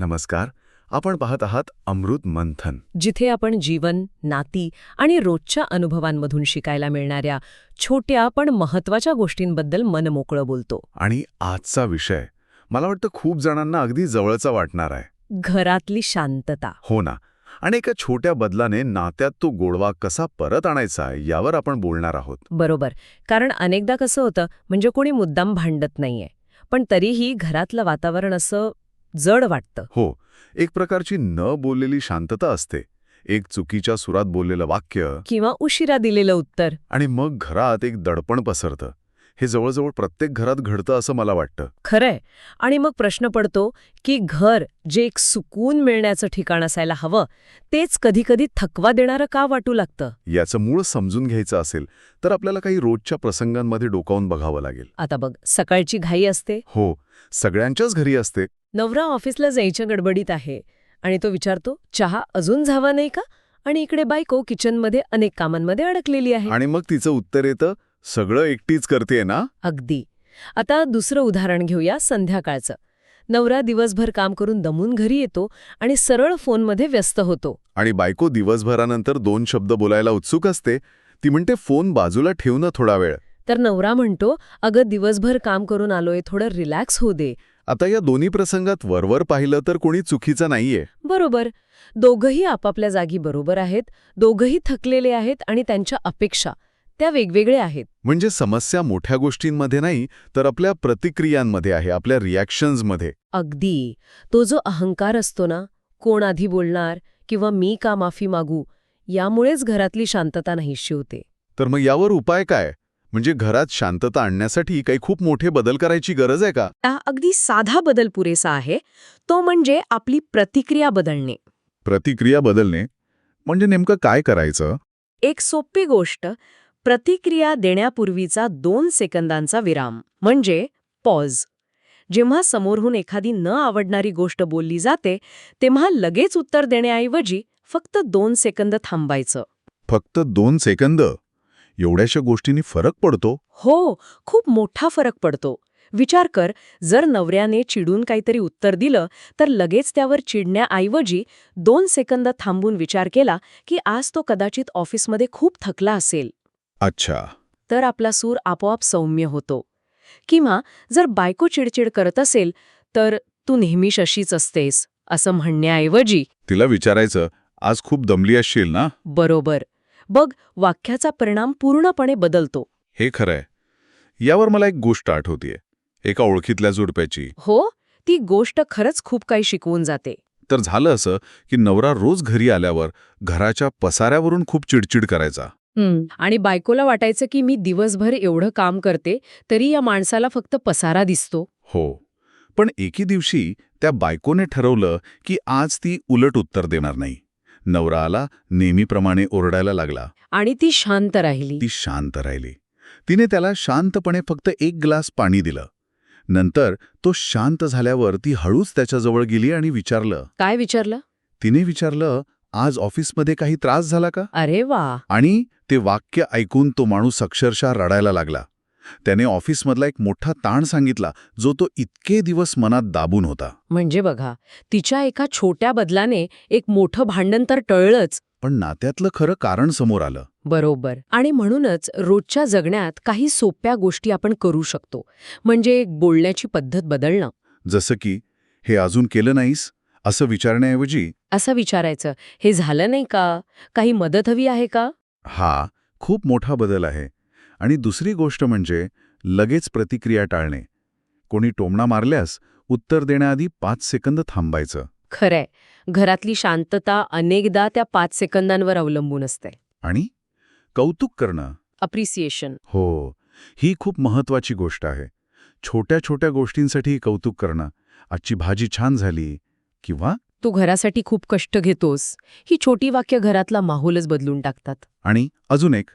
नमस्कार. आपण पाहत आहात अमृत मंथन. जिथे आपण जीवन, नाती आणि रोजच्या अनुभवांमधून शिकायला मिळणाऱ्या छोट्या पण महत्वाच्या गोष्टींबद्दल मनमोकळं बोलतो. आणि आजचा विषय मला वाटतं खूप जणांना अगदी जवळचा वाटणार आहे. घरातली शांतता. हो ना. आणि एका छोट्या बदलाने नात्यात तो गोडवा कसा परत आणायचा यावर आपण बोलणार आहोत. बरोबर. कारण अनेकदा कसं होतं, म्हणजे कोणी मुद्दाम भांडत नाहीये, पण तरीही घरातलं वातावरण असं जड वाटतं. हो, एक प्रकारची न बोललेली शांतता असते. एक चुकीच्या सुरात बोललेलं वाक्य किंवा उशिरा दिलेलं उत्तर. आणि मग घरात एक दडपण पसरतं. हे जवळजवळ प्रत्येक घरात घडतं असं मला वाटतं. खरंय. आणि मग प्रश्न पडतो की घर जे एक सुकून मिळण्याचं ठिकाण असायला हवं, तेच कधीकधी थकवा देणारं का वाटू लागतं. याचं मूळ समजून घ्यायचं असेल तर आपल्याला काही रोजच्या प्रसंगांमध्ये डोकावून बघावं लागेल. आता बघ, सकाळची घाई असते. हो, सगळ्यांच्याच घरी असते. नवरा ऑफिसला जायच्या गडबडीत आहे आणि तो विचारतो, चहा अजून झावा नाही का? आणि इकडे बायको किचनमध्ये अनेक कामांमध्ये अडकलेली आहे. आणि मग तिचं उत्तर येतं, सगळं एकटीच करतेय ना. अगदी. आता दुसरं उदाहरण घेऊया, संध्याकाळचं. नवरा दिवसभर काम करून दमून घरी येतो आणि सरळ फोनमध्ये व्यस्त होतो. आणि बायको दिवसभरानंतर 2 शब्द बोलायला उत्सुक असते. ती म्हणते, फोन बाजूला ठेव ना थोडा वेळ. तर नवरा म्हणतो, अगं दिवसभर काम करून आलोय, थोडं रिलॅक्स होऊ दे. आता या दोन्ही प्रसंगात वरवर पाहिलं तर कोणी चुकीचं नाहीये. बरोबर. दोघंही आपापल्या जागी बरोबर आहेत, दोघंही थकलेले आहेत आणि त्यांच्या अपेक्षा त्या वेगवेगळ्या आहेत. म्हणजे समस्या मोठ्या गोष्टींमध्ये नाही तर आपल्या प्रतिक्रियांमध्ये आहे, आपल्या रिॲक्शन्समध्ये. अगदी. तो जो अहंकार असतो ना, कोण आधी बोलणार किंवा मी का माफी मागू, यामुळेच घरातली शांतता नाहीशी होते. तर मग यावर उपाय काय? म्हणजे घरात शांतता आणण्यासाठी काही खूप मोठे बदल करायची गरज आहे का? हा अगदी साधा बदल पुरेसा आहे. तो म्हणजे आपली प्रतिक्रिया बदलणे. प्रतिक्रिया बदलणे म्हणजे नेमकं काय करायचं? एक सोपी गोष्ट, प्रतिक्रिया देण्यापूर्वीचा 2 सेकंदांचा विराम, म्हणजे पॉज. जेव्हा समोरहून एखादी न आवडणारी गोष्ट बोलली जाते, तेव्हा लगेच उत्तर देण्याऐवजी फक्त 2 सेकंद थांबायचं. फक्त 2 सेकंद? एवढ्याशा गोष्टींनी फरक पडतो? हो, खूप मोठा फरक पडतो. विचार कर, जर नवऱ्याने चिडून काहीतरी उत्तर दिलं, तर लगेच त्यावर चिडण्याऐवजी 2 सेकंद थांबून विचार केला की आज तो कदाचित ऑफिसमध्ये खूप थकला असेल. अच्छा. तर आपला सूर आपोआप सौम्य होतो. किंवा जर बायको चिडचिड करत असेल, तर तू नेहमी अशीच असतेस असं म्हणण्याऐवजी तिला विचारायचं, आज खूप दमली असशील ना? बरोबर. बघ, वाक्याचा परिणाम पूर्णपणे बदलतो. हे खरंय. यावर मला एक गोष्ट आठवतीये, एका ओळखीतल्या जोडप्याची. हो, ती गोष्ट खरंच खूप काही शिकवून जाते. तर झालं असं की नवरा रोज घरी आल्यावर घराच्या पसाऱ्यावरून खूप चिडचिड करायचा. आणि बायकोला वाटायचं की मी दिवसभर एवढं काम करते, तरी या माणसाला फक्त पसारा दिसतो. हो. पण एके दिवशी त्या बायकोने ठरवलं की आज ती उलट उत्तर देणार नाही. नवरा आला, नेहमीप्रमाणे ओरडायला लागला. आणि ती शांत राहिली. ती शांत राहिली. तिने त्याला शांतपणे फक्त 1 ग्लास पाणी दिलं. नंतर तो शांत झाल्यावर ती हळूच त्याच्याजवळ गेली आणि विचारलं. काय विचारलं? तिने विचारलं, आज ऑफिसमध्ये काही त्रास झाला का? अरे वा. आणि ते वाक्य ऐकून तो माणूस अक्षरशः रडायला लागला. त्याने ऑफिसमधला एक मोठा ताण सांगितला, जो तो इतके दिवस मनात दाबून होता. म्हणजे बघा, तिच्या एका छोट्या बदलाने एक मोठं भांडण तर टळलंच. पण नात्यातलं खरं कारण समोर आलं. बरोबर. आणि म्हणूनच रोजच्या जगण्यात काही सोप्या गोष्टी आपण करू शकतो. म्हणजे बोलण्याची पद्धत बदलणं. जसं की, हे अजून केलं नाहीस असं विचारण्याऐवजी असं विचारायचं, हे झालं नाही का? काही मदत हवी आहे का? हा खूप मोठा बदल आहे. आणि दुसरी गोष्ट म्हणजे लगेच प्रतिक्रिया टाळणे. कोणी टोमणा मारल्यास उत्तर देण्याआधी 5 सेकंद थांबायचं. खरंय. घरातली शांतता अनेकदा त्या 5 सेकंदांवर अवलंबून असते. आणि कौतुक करणं. अप्रिसिएशन. हो, ही खूप महत्वाची गोष्ट आहे. छोट्या छोट्या गोष्टींसाठी कौतुक करणं. आजची भाजी छान झाली, किंवा तू घरासाठी खूप कष्ट घेतोस. ही छोटी वाक्य घरातला माहोलच बदलून टाकतात. आणि अजून एक,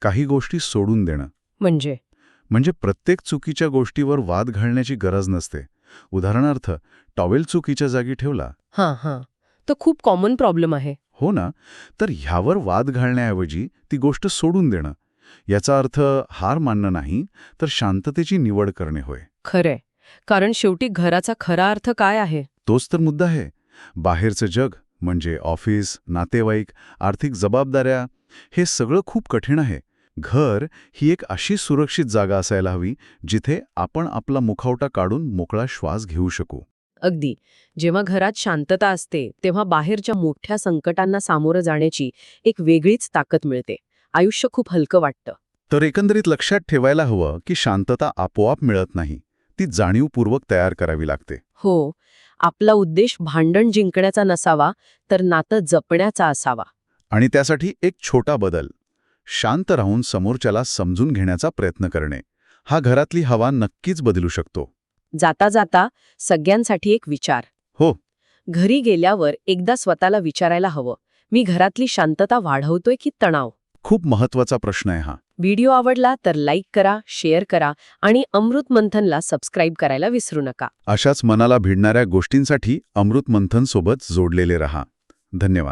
काही गोष्टी सोडून देणं. म्हणजे प्रत्येक चुकीच्या गोष्टीवर वाद घालण्याची गरज नसते. उदाहरणार्थ, टॉवेल चुकीच्या जागी ठेवला. हां. तो खूप कॉमन प्रॉब्लेम आहे. हो ना. तर ह्यावर वाद घालण्याऐवजी ती गोष्ट सोडून देणं. याचा अर्थ हार मानणं नाही, तर शांततेची निवड करणे होय. खरंय. कारण शेवटी घराचा खरा अर्थ काय आहे? तोच तर मुद्दा आहे. बाहेरचं जग म्हणजे ऑफिस, नातेवाईक, आर्थिक जबाबदाऱ्या हे सगळं खूप कठीण आहे. घर ही एक अशी सुरक्षित जागा असायला हवी जिथे आपण आपला मुखवटा काढून मोकळा श्वास घेऊ शकू. अगदी. जेव्हा घरात शांतता असते तेव्हा बाहेरच्या मोठ्या संकटांना सामोरं जाण्याची एक वेगळीच ताकद मिळते. आयुष्य खूप हलकं वाटतं. तर एकंदरीत लक्षात ठेवायला हवं की शांतता आपोआप मिळत नाही, ती जाणीवपूर्वक तयार करावी लागते. हो, आपला उद्देश भांडण जिंकण्याचा नसावा, तर नातं जपण्याचा असावा. आणि त्यासाठी एक छोटा बदल, शांत राहून समोरच्याला समजून घेण्याचा प्रयत्न करणे, हा घरातली हवा नक्कीच बदलू शकतो. जाता जाता सगळ्यांसाठी एक विचार. हो. घरी गेल्यावर एकदा स्वतःला विचारायला हवं, मी घरातली शांतता वाढवतोय की तणाव? खूप महत्वाचा प्रश्न आहे हा. व्हिडिओ आवडला तर लाईक करा, शेअर करा आणि अमृत मंथनला सबस्क्राईब करायला विसरू नका. अशाच मनाला भिडणाऱ्या गोष्टींसाठी अमृत मंथन सोबत जोडलेले रहा. धन्यवाद.